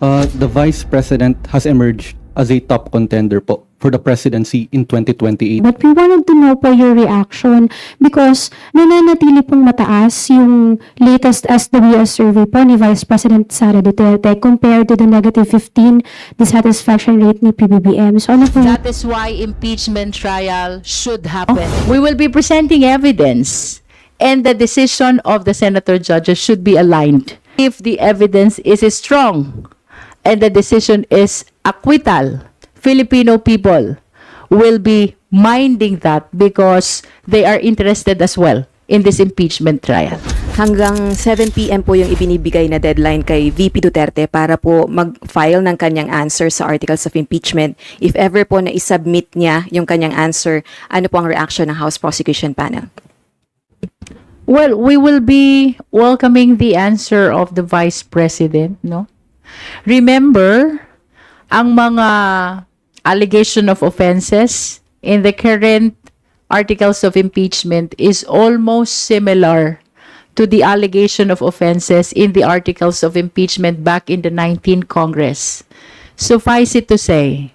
The Vice President has emerged as a top contender po for the presidency in 2028. But we wanted to know po your reaction because nananatili pong mataas yung latest SWS survey po ni Vice President Sara Duterte compared to the -15 dissatisfaction rate ni PBBM. So ano po? That is why impeachment trial should happen. We will be presenting evidence, and the decision of the senator judges should be aligned. If the evidence is strong and the decision is acquittal, Filipino people will be minding that because they are interested as well in this impeachment trial. Hanggang 7 p.m. po yung ibinibigay na deadline kay VP Duterte para po mag-file ng kanyang answer sa articles of impeachment. If ever po na isubmit niya yung kanyang answer, ano po ang reaction ng House Prosecution Panel? Well, we will be welcoming the answer of the Vice President, no? Remember, ang mga allegation of offenses in the current articles of impeachment is almost similar to the allegation of offenses in the articles of impeachment back in the 19th Congress. Suffice it to say,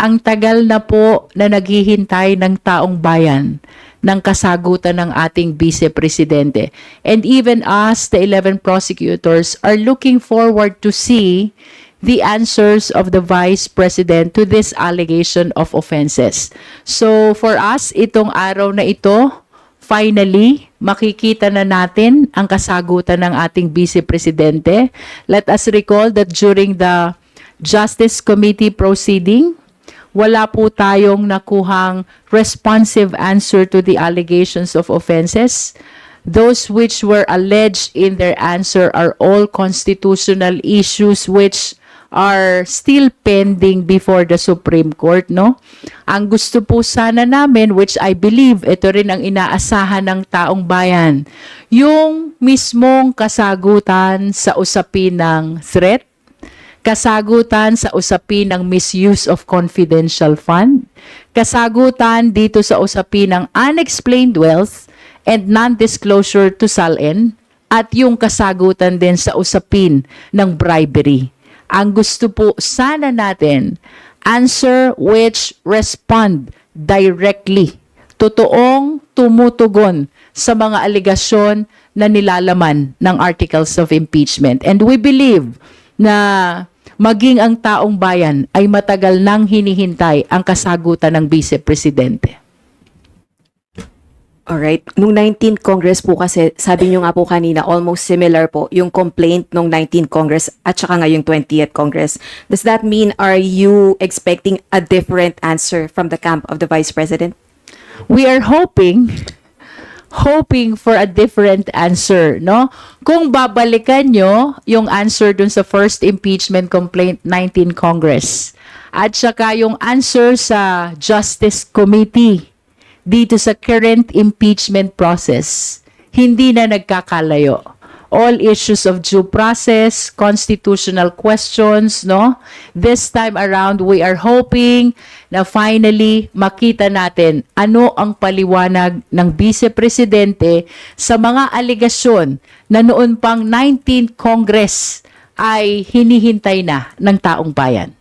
ang tagal na po na naghihintay ng taong bayan ng kasagutan ng ating Vice Presidente. And even us, the 11 prosecutors, are looking forward to see the answers of the Vice President to this allegation of offenses. So for us, itong araw na ito, finally, makikita na natin ang kasagutan ng ating Vice Presidente. Let us recall that during the Justice Committee proceeding, wala po tayong nakuhang responsive answer to the allegations of offenses. Those which were alleged in their answer are all constitutional issues which are still pending before the Supreme Court, no? Ang gusto po sana namin, which I believe ito rin ang inaasahan ng taong bayan, yung mismong kasagutan sa usapin ng threat, kasagutan sa usapin ng misuse of confidential fund, kasagutan dito sa usapin ng unexplained wealth and non-disclosure to SALN, at yung kasagutan din sa usapin ng bribery. Ang gusto po sana natin, answer which respond directly, totoong tumutugon sa mga aligasyon na nilalaman ng articles of impeachment. And we believe na maging ang taong bayan ay matagal nang hinihintay ang kasagutan ng Vice Presidente. Alright. Nung 19th Congress po kasi, sabi nyo nga po kanina, almost similar po yung complaint nung 19th Congress at saka ngayong 20th Congress. Does that mean, are you expecting a different answer from the camp of the Vice President? We are hoping for a different answer, no? Kung babalikan nyo yung answer dun sa first impeachment complaint 19 Congress at saka yung answer sa Justice Committee dito sa current impeachment process, hindi na nagkakalayo. All issues of due process, constitutional questions, no? This time around, we are hoping na finally makita natin ano ang paliwanag ng Vice Presidente sa mga aligasyon na noon pang 19th Congress ay hinihintay na ng taong bayan.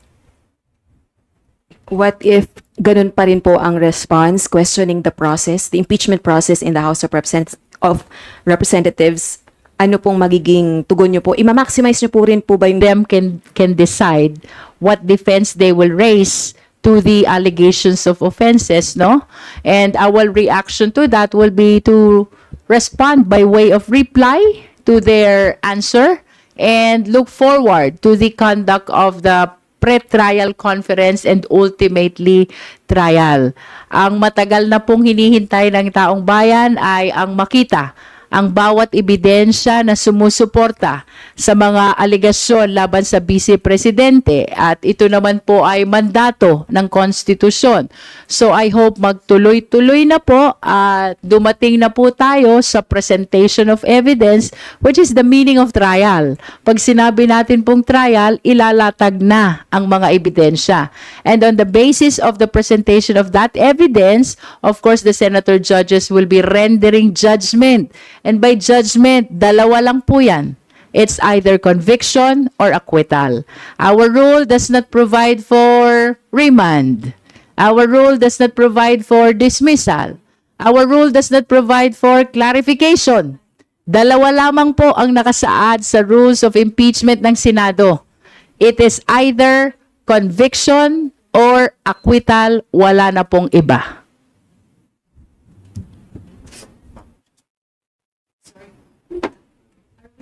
What if ganun pa rin po ang response, questioning the process, the impeachment process in the House of Representatives? Ano pong magiging tugon nyo po? I-maximize nyo po rin po ba yung... Them can decide what defense they will raise to the allegations of offenses, no? And our reaction to that will be to respond by way of reply to their answer and look forward to the conduct of the pre-trial conference and ultimately trial. Ang matagal na pong hinihintay ng taong bayan ay ang makita ang bawat ebidensya na sumusuporta sa mga aligasyon laban sa Vice Presidente, at ito naman po ay mandato ng konstitusyon. So I hope magtuloy-tuloy na po at dumating na po tayo sa presentation of evidence, which is the meaning of trial. Pag sinabi natin pong trial, ilalatag na ang mga ebidensya. And on the basis of the presentation of that evidence, of course, the senator judges will be rendering judgment. And by judgment, dalawa lang po yan. It's either conviction or acquittal. Our rule does not provide for remand. Our rule does not provide for dismissal. Our rule does not provide for clarification. Dalawa lamang po ang nakasaad sa rules of impeachment ng Senado. It is either conviction or acquittal, wala na pong iba.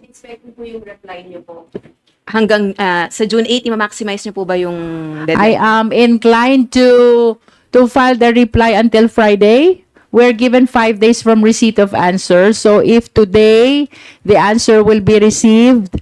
Expect po yung reply niyo po. Hanggang sa June 8, i-maximize niyo po ba yung I deadline? am inclined to file the reply until Friday. We're given 5 days from receipt of answer. So if today the answer will be received,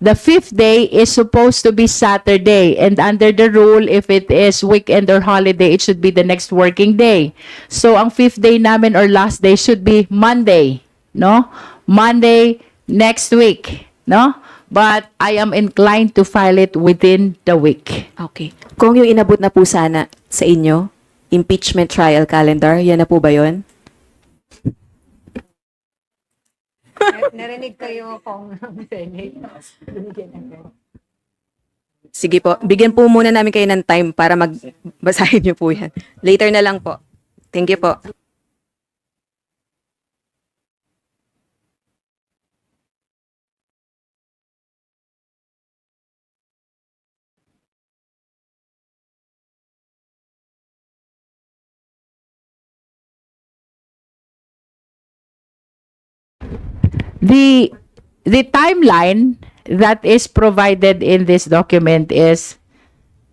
the 5th day is supposed to be Saturday. And under the rule, if it is weekend or holiday, it should be the next working day. So ang 5th day namin or last day should be Monday, no? Monday next week, no? But I am inclined to file it within the week. Okay. Kung yung inabot na po sana sa inyo, impeachment trial calendar, yan na po ba yun? Narinig ko yung kong Senate. Sige po, bigyan po muna namin kayo ng time para magbasahin niyo po yan. Later na lang po. Thank you po. The timeline that is provided in this document is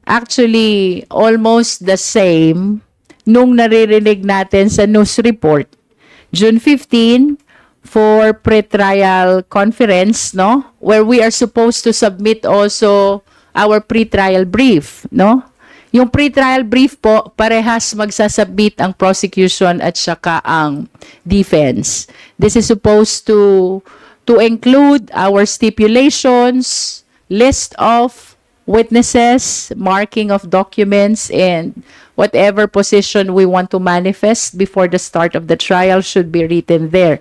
actually almost the same nung naririnig natin sa news report. June 15 for pre-trial conference, no? Where we are supposed to submit also our pre-trial brief, no? Yung pre-trial brief po, parehas magsasubmit ang prosecution at saka ang defense. This is supposed to include our stipulations, list of witnesses, marking of documents, and whatever position we want to manifest before the start of the trial should be written there.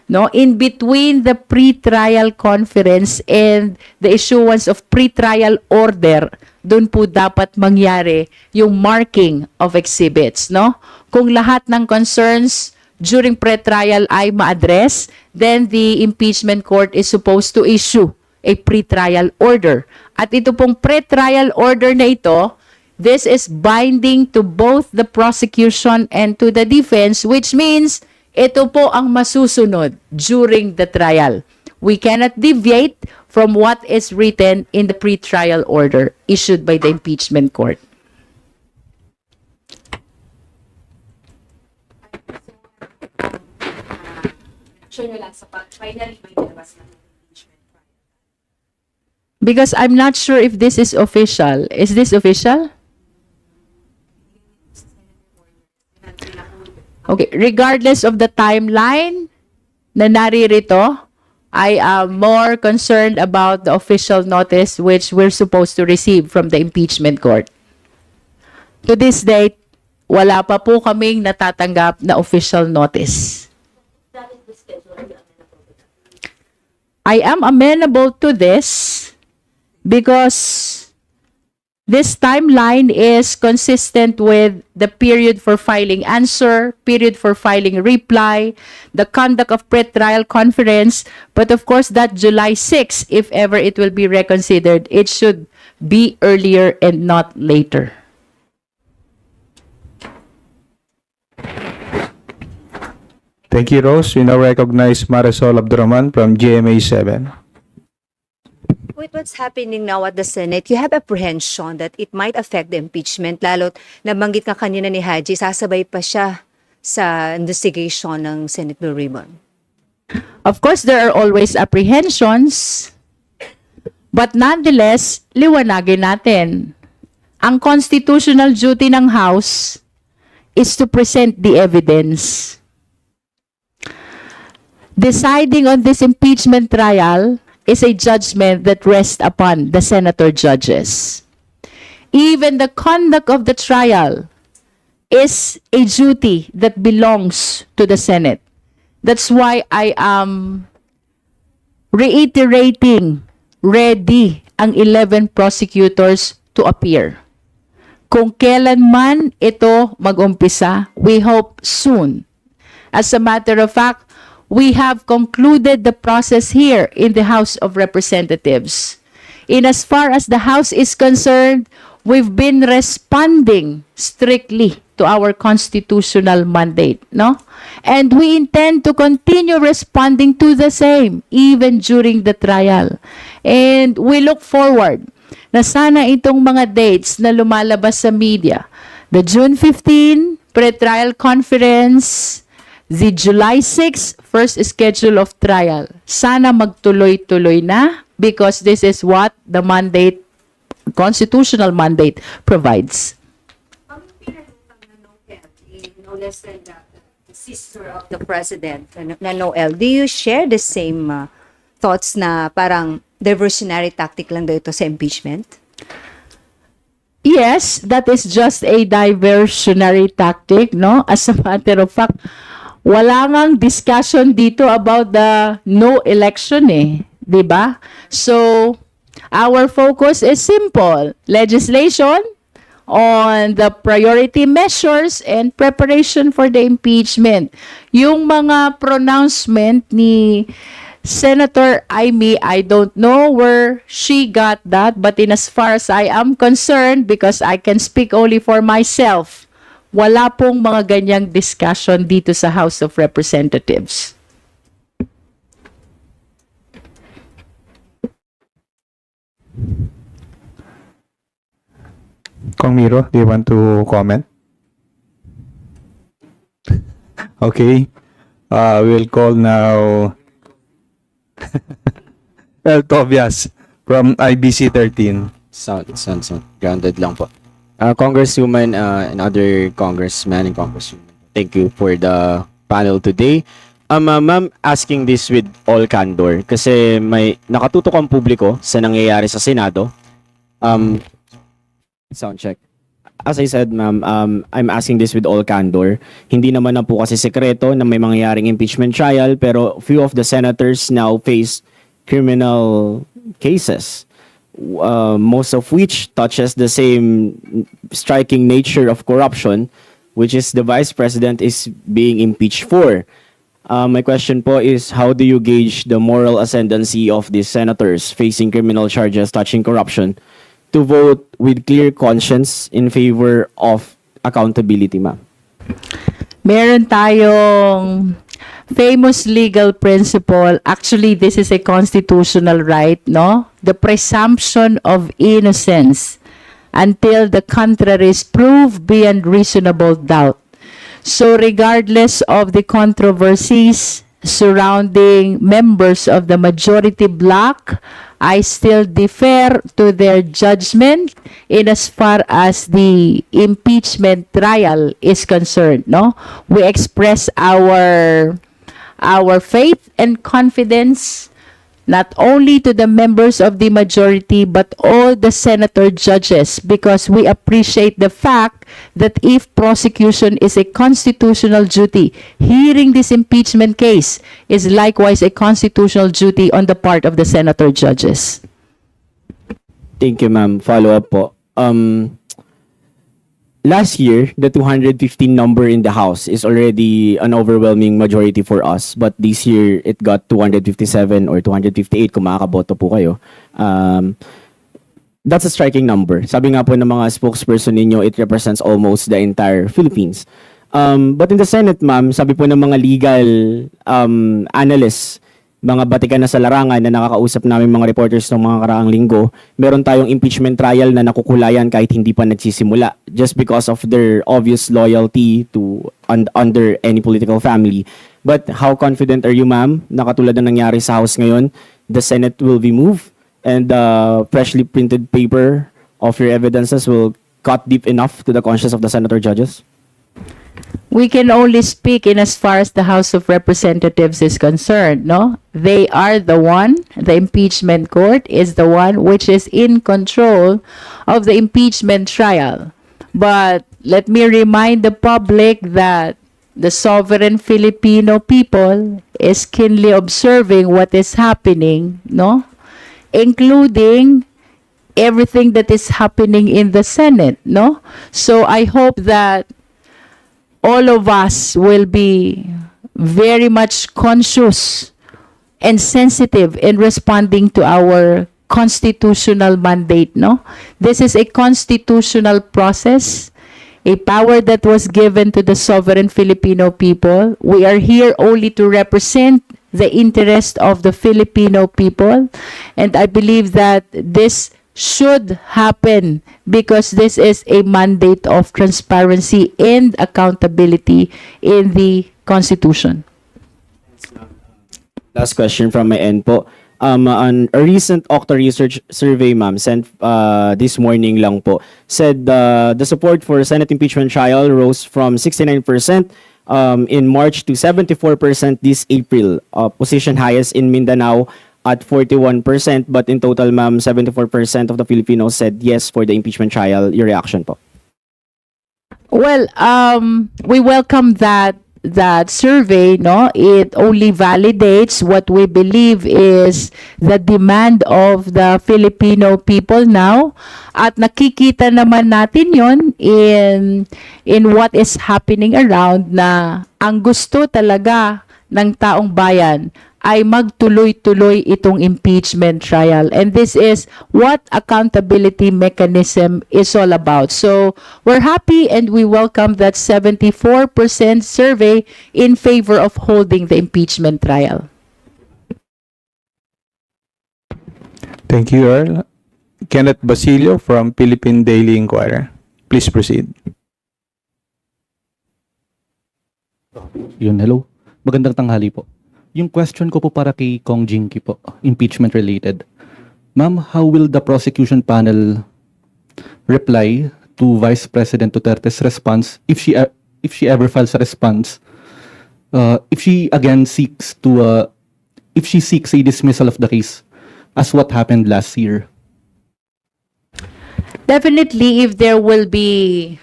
No, in between the pre-trial conference and the issuance of pre-trial order, doon po dapat mangyari yung marking of exhibits, no? Kung lahat ng concerns during pre-trial ay ma-address, then the impeachment court is supposed to issue a pre-trial order. At ito pong pre-trial order na ito, this is binding to both the prosecution and to the defense, which means ito po ang masusunod during the trial. We cannot deviate from what is written in the pre-trial order issued by the impeachment court. Because I'm not sure if this is official. Is this official? Okay, regardless of the timeline na naririto, I am more concerned about the official notice which we're supposed to receive from the impeachment court. To this date, wala pa po kaming natatanggap na official notice. I am amenable to this because this timeline is consistent with the period for filing answer, period for filing reply, the conduct of pre-trial conference, but of course that July 6, if ever it will be reconsidered, it should be earlier and not later. Thank you, Rose. We now recognize Marisol Abdurrahman from GMA 7. With what's happening now at the Senate, you have apprehension that it might affect the impeachment, lalo't nabanggit ka kanina ni Haji, sasabay pa siya sa investigation ng Senate Blue Ribbon. Of course, there are always apprehensions, but nonetheless, liwanagin natin. Ang constitutional duty ng House is to present the evidence. Deciding on this impeachment trial is a judgment that rests upon the senator judges. Even the conduct of the trial is a duty that belongs to the Senate. That's why I am reiterating, ready ang 11 prosecutors to appear. Kung kailan man ito mag-umpisa, we hope soon. As a matter of fact, we have concluded the process here in the House of Representatives. In as far as the House is concerned, we've been responding strictly to our constitutional mandate, no? And we intend to continue responding to the same even during the trial. And we look forward na sana itong mga dates na lumalabas sa media, the June 15 pre-trial conference, the July 6 first schedule of trial, sana magtuloy-tuloy na because this is what the mandate, constitutional mandate provides. No less than the sister of the president, na Noel, do you share the same thoughts na parang diversionary tactic lang daw ito sa impeachment? Yes, that is just a diversionary tactic, no? As a matter of fact, wala ngang discussion dito about the no election eh, 'di ba? So, our focus is simple. Legislation on the priority measures and preparation for the impeachment. Yung mga pronouncement ni Senator Amy, I don't know where she got that, but in as far as I am concerned, because I can speak only for myself, wala pong mga ganyang discussion dito sa House of Representatives. Kong Miro, do you want to comment? Okay. We'll call now El Tobias from IBC 13. Sound. Grounded lang po. Congresswoman and other congressmen and congresswomen, thank you for the panel today. Ma'am, asking this with all candor kasi may nakatutok ang publiko sa nangyayari sa Senado. Sound check. As I said, ma'am, I'm asking this with all candor. Hindi naman na po kasi sekreto na may mangyayaring impeachment trial pero few of the senators now face criminal cases. Most of which touches the same striking nature of corruption, which is the vice president is being impeached for. My question po is, how do you gauge the moral ascendancy of these senators facing criminal charges touching corruption to vote with clear conscience in favor of accountability, ma'am? Meron tayong famous legal principle. Actually, this is a constitutional right, no? The presumption of innocence until the contrary is proved beyond reasonable doubt. So regardless of the controversies surrounding members of the majority bloc, I still defer to their judgment in as far as the impeachment trial is concerned, no? We express our faith and confidence not only to the members of the majority but all the senator judges because we appreciate the fact that if prosecution is a constitutional duty, hearing this impeachment case is likewise a constitutional duty on the part of the senator judges. Thank you, ma'am. Follow up po. Last year, the 215 number in the House is already an overwhelming majority for us. But this year, it got 257 or 258 kung makakaboto po kayo. That's a striking number. Sabi nga po ng mga spokesperson ninyo, it represents almost the entire Philippines. But in the Senate, ma'am, sabi po ng mga legal analysts, mga batikan na sa larangan na nakakausap namin mga reporters ng mga karaang linggo, meron tayong impeachment trial na nakukulayan kahit hindi pa nagsisimula just because of their obvious loyalty to under any political family. But how confident are you, ma'am, na katulad na nangyari sa House ngayon, the Senate will be moved and the freshly printed paper of your evidences will cut deep enough to the conscience of the senator judges? We can only speak in as far as the House of Representatives is concerned, no? They are the one, the impeachment court is the one which is in control of the impeachment trial. But let me remind the public that the sovereign Filipino people is keenly observing what is happening, no? Including everything that is happening in the Senate, no? So I hope that all of us will be very much conscious and sensitive in responding to our constitutional mandate, no? This is a constitutional process, a power that was given to the sovereign Filipino people. We are here only to represent the interest of the Filipino people, and I believe that this should happen because this is a mandate of transparency and accountability in the Constitution. Last question from my end po. On a recent Octa Research survey, ma'am, sent this morning lang po, said the support for Senate impeachment trial rose from 69% in March to 74% this April. Position highest in Mindanao at 41%, but in total, ma'am, 74% of the Filipinos said yes for the impeachment trial. Your reaction po? Well, we welcome that survey, no? It only validates what we believe is the demand of the Filipino people now. At nakikita naman natin yon in what is happening around, na ang gusto talaga ng taong bayan ay magtuloy-tuloy itong impeachment trial. And this is what accountability mechanism is all about. So we're happy and we welcome that 74% survey in favor of holding the impeachment trial. Thank you, Earl. Kenneth Basilio from Philippine Daily Inquirer. Please proceed. Yun, hello. Magandang tanghali po. Yung question ko po para kay Kong Jinky po, impeachment related. Ma'am, how will the prosecution panel reply to Vice President Duterte's response if she ever files a response? If she again seeks a dismissal of the case, as what happened last year? Definitely, if there will be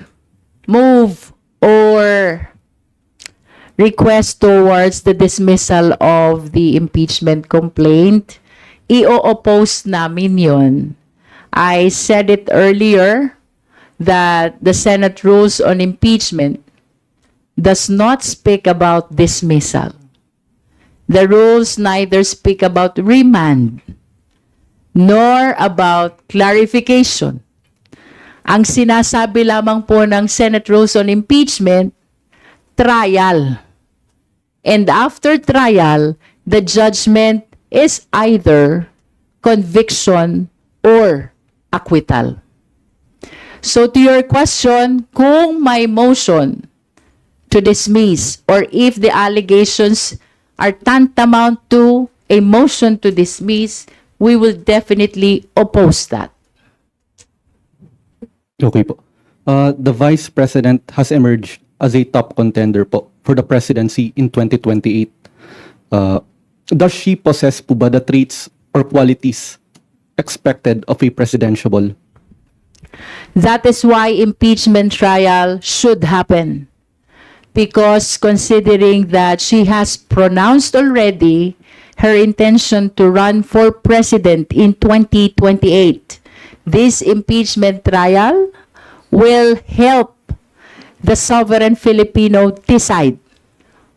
move or request towards the dismissal of the impeachment complaint, i-oppose namin yun. I said it earlier that the Senate rules on impeachment does not speak about dismissal. The rules neither speak about remand nor about clarification. Ang sinasabi lamang po ng Senate rules on impeachment, trial. And after trial, the judgment is either conviction or acquittal. So to your question, kung may motion to dismiss or if the allegations are tantamount to a motion to dismiss, we will definitely oppose that. Okay po. The Vice President has emerged as a top contender po for the presidency in 2028. Does she possess po ba the traits or qualities expected of a presidentiable? That is why impeachment trial should happen. Because considering that she has pronounced already her intention to run for president in 2028, this impeachment trial will help the sovereign Filipino decide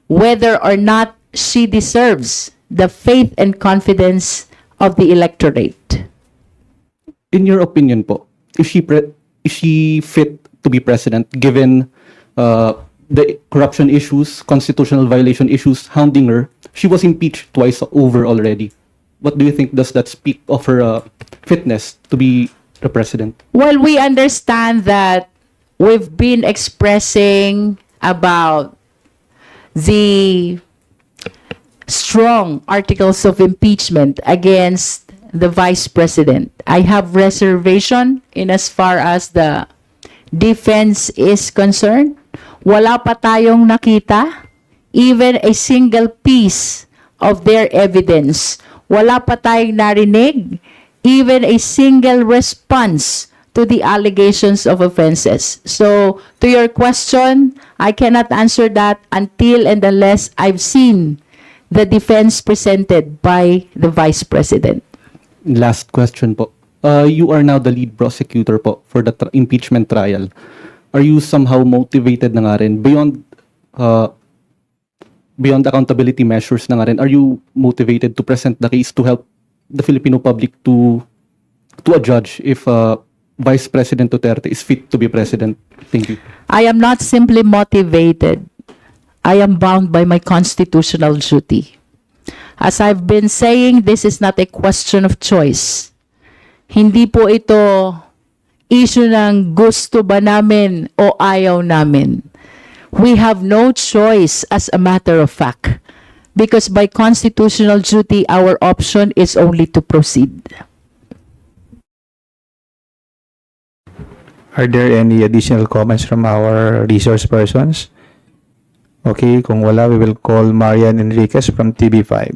whether or not she deserves the faith and confidence of the electorate. In your opinion po, is she fit to be president given the corruption issues, constitutional violation issues hounding her? She was impeached twice over already. What do you think, does that speak of her fitness to be the president? Well, we understand that we've been expressing about the strong articles of impeachment against the vice president. I have reservation in as far as the defense is concerned. Wala pa tayong nakita even a single piece of their evidence. Wala pa tayong narinig even a single response to the allegations of offenses. So, to your question, I cannot answer that until and unless I've seen the defense presented by the Vice President. Last question po. You are now the lead prosecutor po for the impeachment trial. Are you somehow motivated na nga rin beyond accountability measures na nga rin? Are you motivated to present the case to help the Filipino public to a judge if Vice President Duterte is fit to be president? Thank you. I am not simply motivated. I am bound by my constitutional duty. As I've been saying, this is not a question of choice. Hindi po ito issue ng gusto ba namin o ayaw namin. We have no choice as a matter of fact. Because by constitutional duty, our option is only to proceed. Are there any additional comments from our resource persons? Okay, kung wala, we will call Marian Enriquez from TV5.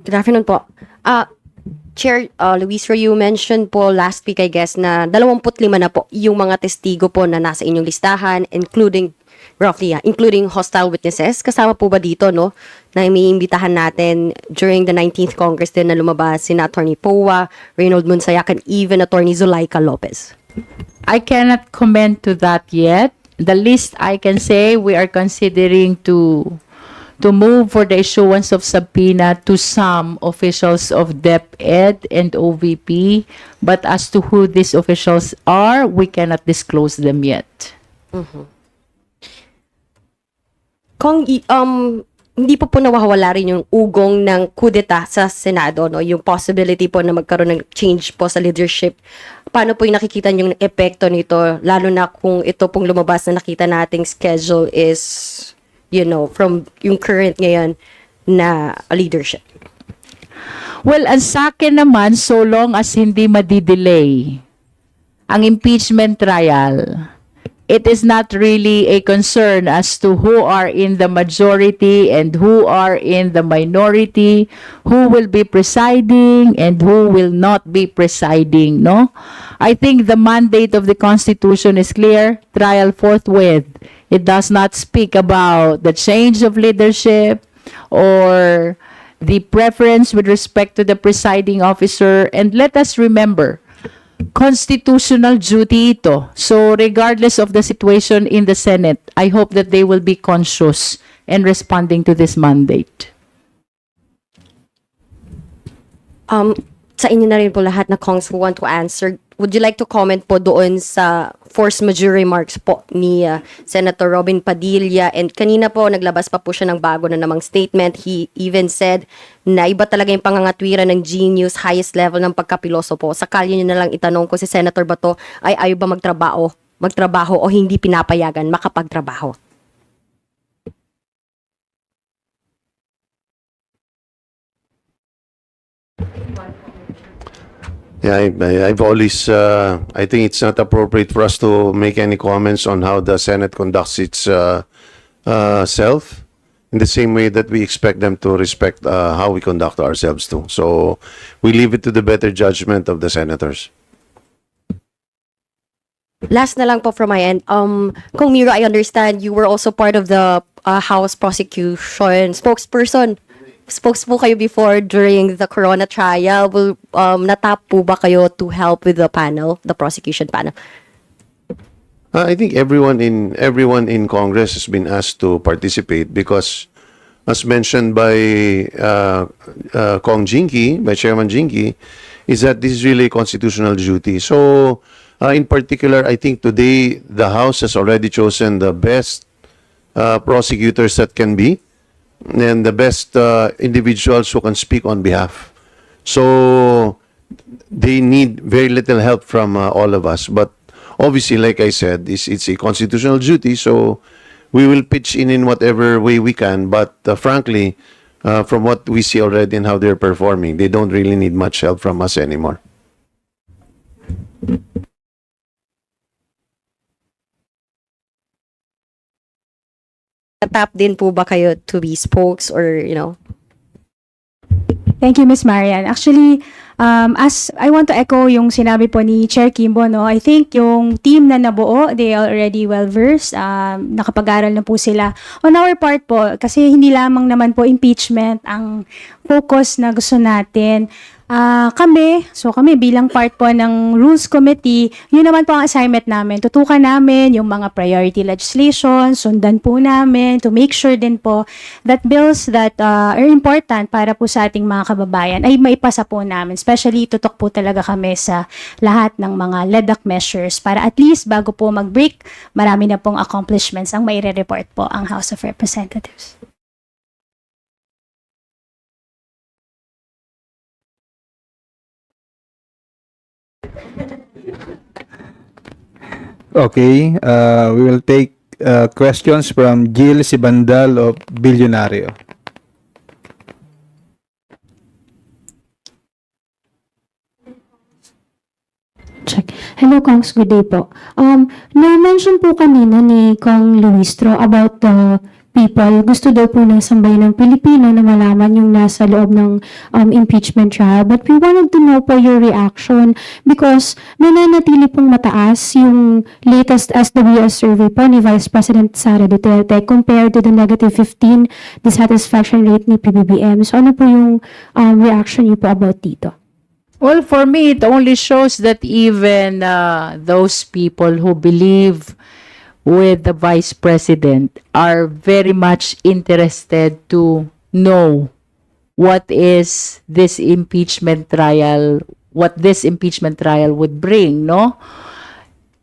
Good afternoon po. Chair Luistro, you mentioned po last week, I guess, na 25 na po yung mga testigo po na nasa inyong listahan, including hostile witnesses. Kasama po ba dito, no, na iniimbitahan natin during the 19th Congress din na lumabas sina Attorney Powa, Reynold Monsayak, and even Attorney Zulaika Lopez? I cannot comment to that yet. The least I can say, we are considering to move for the issuance of subpoena to some officials of DepEd and OVP. But as to who these officials are, we cannot disclose them yet. Kung hindi po nawawala rin yung ugong ng kudeta sa Senado, no? Yung possibility po na magkaroon ng change po sa leadership. Paano po yung nakikita yung epekto nito, lalo na kung ito pong lumabas na nakita nating schedule is, from yung current ngayon na leadership? Well, ang sa akin naman, so long as hindi madidelay ang impeachment trial, it is not really a concern as to who are in the majority and who are in the minority, who will be presiding and who will not be presiding, no? I think the mandate of the Constitution is clear, trial forthwith. It does not speak about the change of leadership or the preference with respect to the presiding officer. And let us remember, constitutional duty ito. So regardless of the situation in the Senate, I hope that they will be conscious and responding to this mandate. Sa inyo na rin po lahat na Kongs who want to answer. Would you like to comment po doon sa force majeure remarks po ni Senator Robin Padilla? And kanina po, naglabas pa po siya ng bago na namang statement. He even said na iba talaga yung pangangatwiran ng genius, highest level ng pagkapiloso po. Sakali niyo na lang itanong ko si Senator Bato, ay ayaw ba magtrabaho o hindi pinapayagan makapagtrabaho? Yeah, I've always, I think it's not appropriate for us to make any comments on how the Senate conducts its self in the same way that we expect them to respect how we conduct ourselves too. So we leave it to the better judgment of the senators. Last na lang po from my end. Kung Miro, I understand you were also part of the House prosecution spokesperson. Spokes po kayo before during the Corona trial. Will natap po ba kayo to help with the panel, the prosecution panel? I think everyone in Congress has been asked to participate because, as mentioned by by Chairman Jinky, is that this is really a constitutional duty. So, in particular, I think today the House has already chosen the best prosecutors that can be, and the best individuals who can speak on behalf. So they need very little help from all of us. But obviously, like I said, it's a constitutional duty, so we will pitch in whatever way we can. But frankly, from what we see already and how they're performing, they don't really need much help from us anymore. Natap din po ba kayo to be spokes or, Thank you, Ms. Marian. Actually, as I want to echo yung sinabi po ni Chair Kimbo, no, I think yung team na nabuo, they are already well-versed, nakapag-aral na po sila. On our part po, kasi hindi lamang naman po impeachment ang focus na gusto natin. Kami bilang part po ng Rules Committee, yun naman po ang assignment namin. Tutukan namin yung mga priority legislation, sundan po namin to make sure din po that bills that are important para po sa ating mga kababayan ay maipasa po namin. Especially, tutok po talaga kami sa lahat ng mga LEDAC measures para at least bago po mag-break, marami na pong accomplishments ang maire-report po ang House of Representatives. Okay, we will take questions from Gil Sibandal of Billionario. Check. Hello, Kongs. Good day po. Na-mention po kanina ni Kong Luistro about the people. Gusto daw po ng sambayan ng Pilipino na malaman yung nasa loob ng impeachment trial. But we wanted to know po your reaction because nananatili pong mataas yung latest SWS survey po ni Vice President Sara Duterte compared to the negative 15 dissatisfaction rate ni PBBM. So ano po yung reaction niyo po about dito? Well, for me, it only shows that even those people who believe with the Vice President are very much interested to know what is this impeachment trial, what this impeachment trial would bring, no?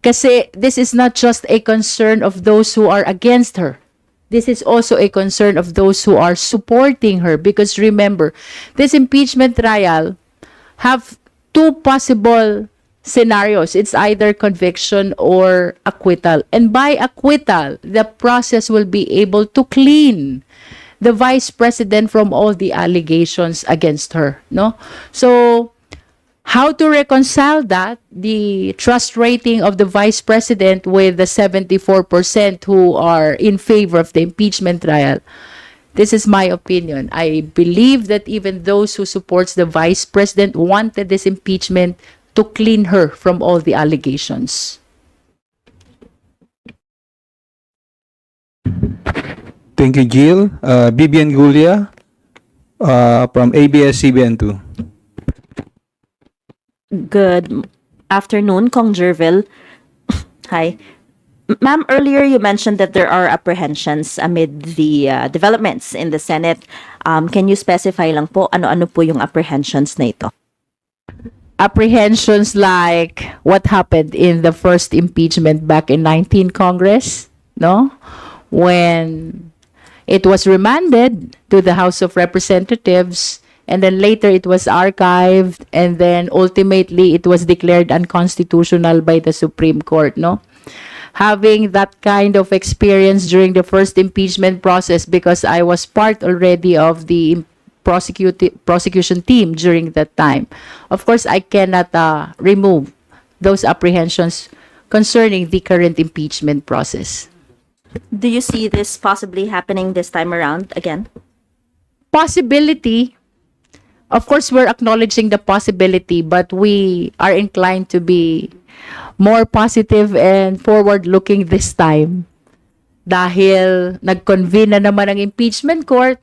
Kasi this is not just a concern of those who are against her. This is also a concern of those who are supporting her. Because remember, this impeachment trial have two possible scenarios. It's either conviction or acquittal. And by acquittal, the process will be able to clean the Vice President from all the allegations against her, no? So, how to reconcile that, the trust rating of the Vice President with the 74% who are in favor of the impeachment trial? This is my opinion. I believe that even those who supports the Vice President wanted this impeachment to clean her from all the allegations. Thank you, Gil. Bibian Gulia from ABS-CBN2. Good afternoon, Kong Jervil. Hi. Ma'am, earlier you mentioned that there are apprehensions amid the developments in the Senate. Can you specify lang po ano-ano po yung apprehensions na ito? Apprehensions like what happened in the first impeachment back in 19 Congress, no? When it was remanded to the House of Representatives, and then later it was archived, and then ultimately it was declared unconstitutional by the Supreme Court, no? Having that kind of experience during the first impeachment process, because I was part already of the prosecution team during that time. Of course, I cannot remove those apprehensions concerning the current impeachment process. Do you see this possibly happening this time around again? Possibility. Of course, we're acknowledging the possibility, but we are inclined to be more positive and forward-looking this time. Dahil nag-convene na naman ang impeachment court,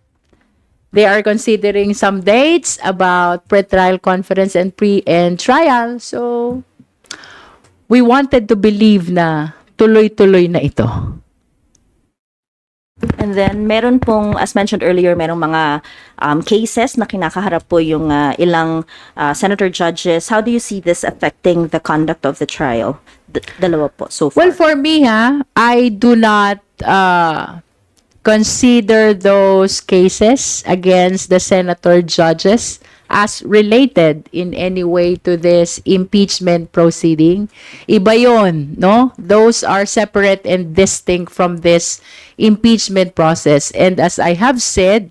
they are considering some dates about pre-trial conference and trial. So, we wanted to believe na tuloy-tuloy na ito. And then, meron pong, as mentioned earlier, merong mga cases na kinakaharap po yung ilang senator judges. How do you see this affecting the conduct of the trial? Dalawa po, so far. Well, for me, I do not consider those cases against the senator judges as related in any way to this impeachment proceeding. Iba yun, no? Those are separate and distinct from this impeachment process. And as I have said,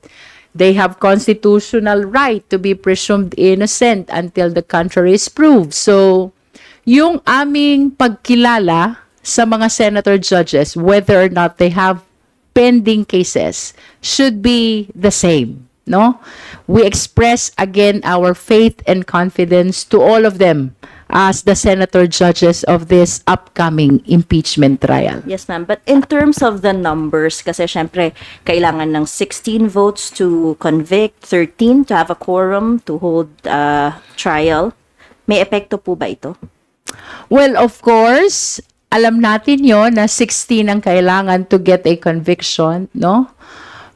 they have constitutional right to be presumed innocent until the contrary is proved. So, yung aming pagkilala sa mga senator judges, whether or not they have pending cases, should be the same, no? we express again our faith and confidence to all of them as the senator judges of this upcoming impeachment trial. Yes, ma'am. But in terms of the numbers, kasi syempre, kailangan ng 16 votes to convict, 13 to have a quorum to hold trial. May epekto po ba ito? Well, of course, alam natin yon na 16 ang kailangan to get a conviction, no?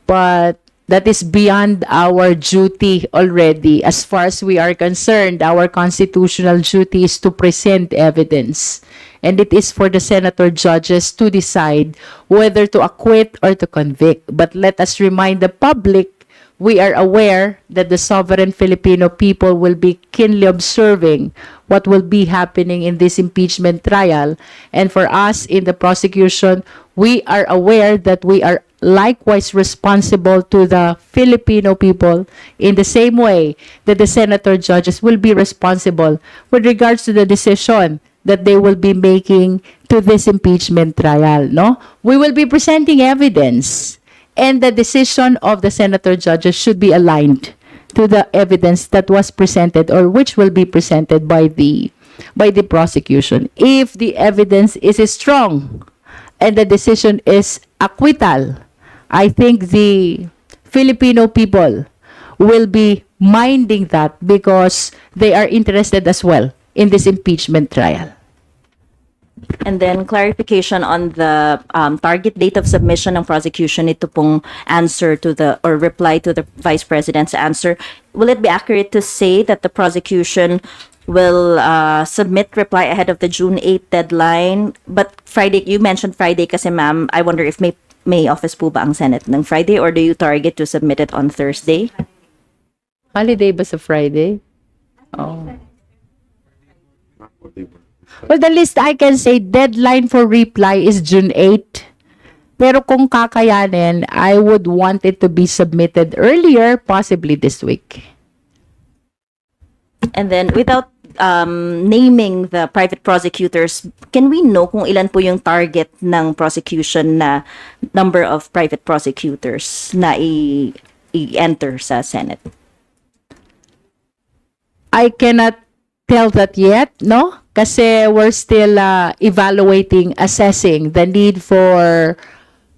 But that is beyond our duty already. As far as we are concerned, our constitutional duty is to present evidence. And it is for the senator judges to decide whether to acquit or to convict. But let us remind the public, we are aware that the sovereign Filipino people will be keenly observing what will be happening in this impeachment trial. And for us in the prosecution, we are aware that we are likewise responsible to the Filipino people in the same way that the senator judges will be responsible with regards to the decision that they will be making to this impeachment trial, no? We will be presenting evidence, and the decision of the senator judges should be aligned to the evidence that was presented or which will be presented by the prosecution. If the evidence is strong and the decision is acquittal, I think the Filipino people will be minding that because they are interested as well in this impeachment trial. And then clarification on the target date of submission ng prosecution, ito pong answer to the, or reply to the Vice President's answer. Will it be accurate to say that the prosecution will submit reply ahead of the June 8 deadline? But Friday, you mentioned Friday kasi ma'am, I wonder if may office po ba ang Senate ng Friday, or do you target to submit it on Thursday? Holiday ba sa Friday? Oh. Well, the least I can say, deadline for reply is June 8. Pero kung kakayanin, I would want it to be submitted earlier, possibly this week. And then without naming the private prosecutors, can we know kung ilan po yung target ng prosecution na number of private prosecutors na i-enter sa Senate? I cannot tell that yet, no? Kasi we're still evaluating, assessing the need for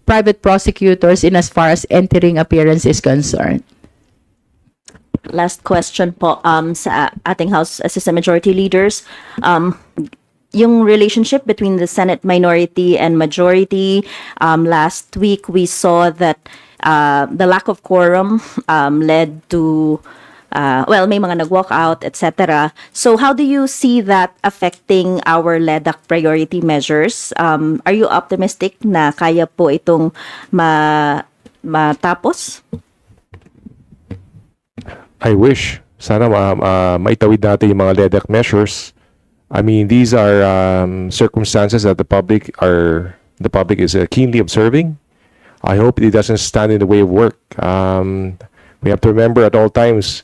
private prosecutors in as far as entering appearance is concerned. Last question po sa ating House Assistant Majority Leaders. Yung relationship between the Senate minority and majority, last week we saw that the lack of quorum led to may mga nag-walk out, etc. So how do you see that affecting our LEDAC priority measures? Are you optimistic na kaya po itong matapos? I wish. Sana maitawid natin yung mga LEDAC measures. I mean, these are circumstances that the public is keenly observing. I hope it doesn't stand in the way of work. We have to remember at all times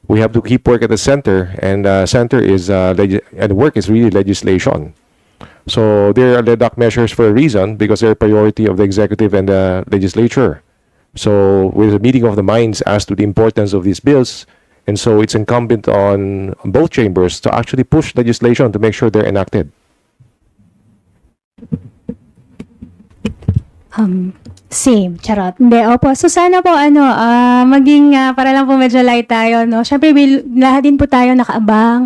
we have to keep work at the center, and center is and work is really legislation. So there are LEDAC measures for a reason, because they're a priority of the executive and the legislature. So with a meeting of the minds as to the importance of these bills, and so it's incumbent on both chambers to actually push legislation to make sure they're enacted. Same, charot. Hindi, opo. So sana po maging para lang po medyo light tayo, no? Syempre, lahat din po tayo nakaabang.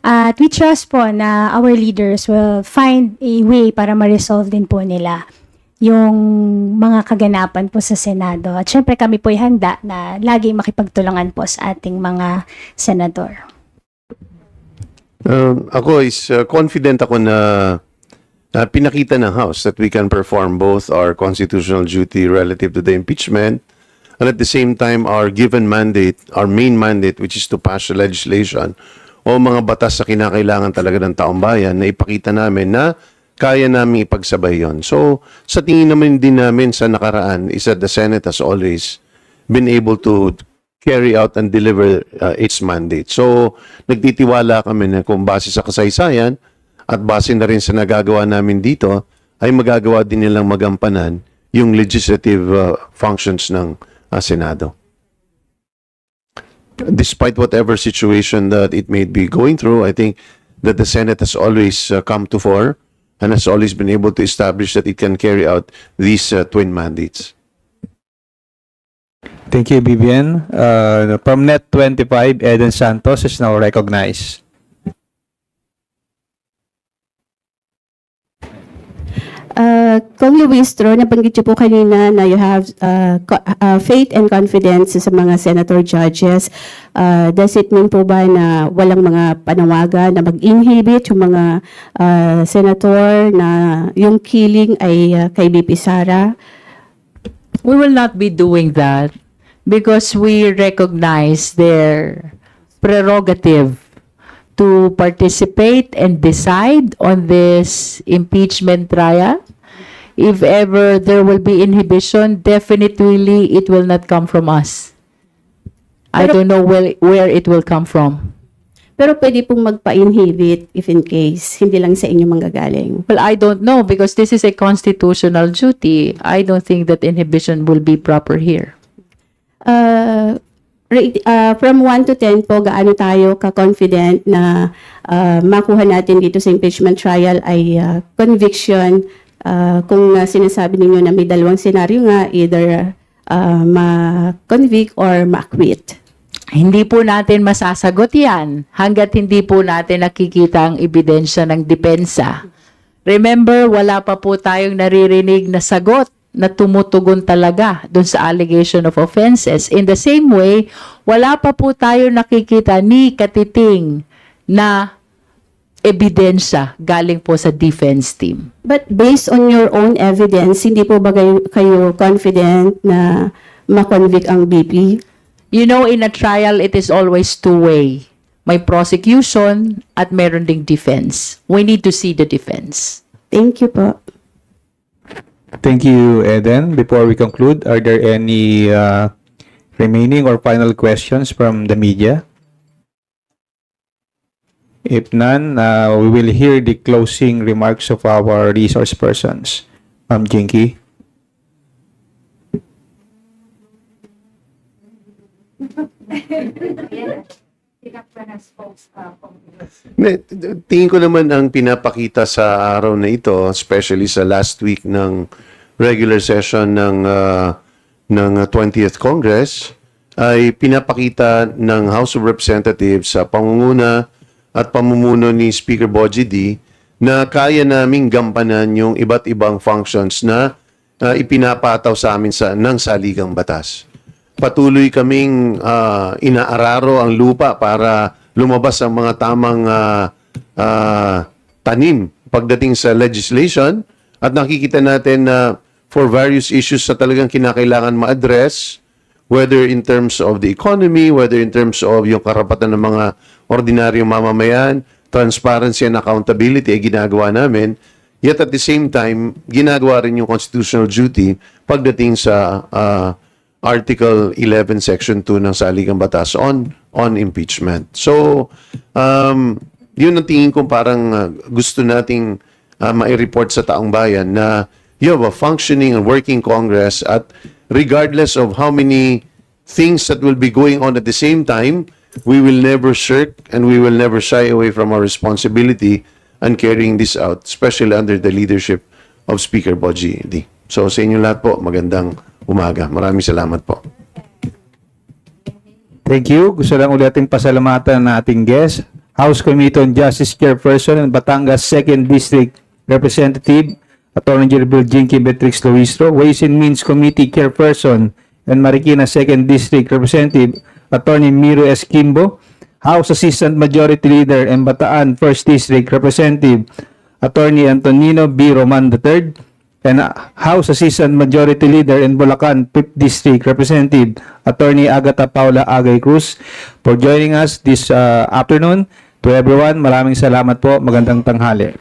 At we trust po na our leaders will find a way para ma-resolve din po nila yung mga kaganapan po sa Senado. At syempre kami po ay handa na laging makipagtulungan po sa ating mga senador. Ako is confident ako na pinakita ng House that we can perform both our constitutional duty relative to the impeachment and at the same time our given mandate, our main mandate, which is to pass the legislation o mga batas na kinakailangan talaga ng taong bayan, na ipakita namin na kaya namin ipagsabay yon. So, sa tingin naman din namin sa nakaraan is that the Senate has always been able to carry out and deliver its mandate. So, nagtitiwala kami na kung base sa kasaysayan at base na rin sa nagagawa namin dito, ay magagawa din nilang magampanan yung legislative functions ng Senado. despite whatever situation that it may be going through, I think that the Senate has always come to fore and has always been able to establish that it can carry out these twin mandates. Thank you, Vivian. From Net 25, Eden Santos is now recognized. Kung Luistro, nabanggit niyo po kanina na you have faith and confidence sa mga senator judges. Does it mean po ba na walang mga panawagan na mag-inhibit yung mga senator na yung killing ay kay BP Sara? We will not be doing that because we recognize their prerogative to participate and decide on this impeachment trial. If ever there will be inhibition, definitely it will not come from us. I don't know where it will come from. Pero pwede pong magpa-inhibit if in case, hindi lang sa inyo manggagaling. Well, I don't know because this is a constitutional duty. I don't think that inhibition will be proper here. From 1 to 10 po, gaano tayo ka-confident na makuha natin dito sa impeachment trial ay conviction kung sinasabi ninyo na may dalawang senaryo nga, either ma-convict or ma-acquit? Hindi po natin masasagot yan hanggat hindi po natin nakikita ang ebidensya ng depensa. Remember, wala pa po tayong naririnig na sagot na tumutugon talaga dun sa allegation of offenses. In the same way, wala pa po tayo nakikita ni katiting na ebidensya galing po sa defense team. But based on your own evidence, hindi po ba kayo confident na ma-convict ang BP? You know, in a trial, it is always two-way. May prosecution at meron ding defense. We need to see the defense. Thank you po. Thank you, Eden. Before we conclude, are there any remaining or final questions from the media? If none, we will hear the closing remarks of our resource persons. Ma'am Jinky. Tingin ko naman ang pinapakita sa araw na ito, especially sa last week ng regular session ng 20th Congress, ay pinapakita ng House of Representatives sa pangunguna at pamumuno ni Speaker Bogie D na kaya naming gampanan yung iba't ibang functions na ipinapataw sa amin ng saligang batas. Patuloy kaming inaararo ang lupa para lumabas ang mga tamang tanim pagdating sa legislation at nakikita natin na for various issues na talagang kinakailangan ma-address, whether in terms of the economy, whether in terms of yung karapatan ng mga ordinaryong mamamayan, transparency and accountability ay ginagawa namin. Yet at the same time, ginagawa rin yung constitutional duty pagdating sa Article 11, Section 2 ng Saligang Batas on impeachment. So, yun ang tingin ko parang gusto nating mai-report sa taong bayan na you have a functioning and working Congress at regardless of how many things that will be going on at the same time, we will never shirk and we will never shy away from our responsibility and carrying this out, especially under the leadership of Speaker Bogie D. So sa inyo lahat po, magandang umaga. Maraming salamat po. Thank you. Gusto lang ulitin pasalamatan ng ating guest, House Committee on Justice Chairperson and Batangas 2nd District Representative, Attorney General Jinky Beatrix Luistro, Ways and Means Committee Chairperson and Marikina 2nd District Representative, Attorney Miro S. Kimbo, House Assistant Majority Leader and Bataan 1st District Representative, Attorney Antonino B. Roman III, and House Assistant Majority Leader in Bulacan 5th District Representative, Attorney Agata Paula Agay Cruz, for joining us this afternoon. To everyone, maraming salamat po. Magandang tanghali.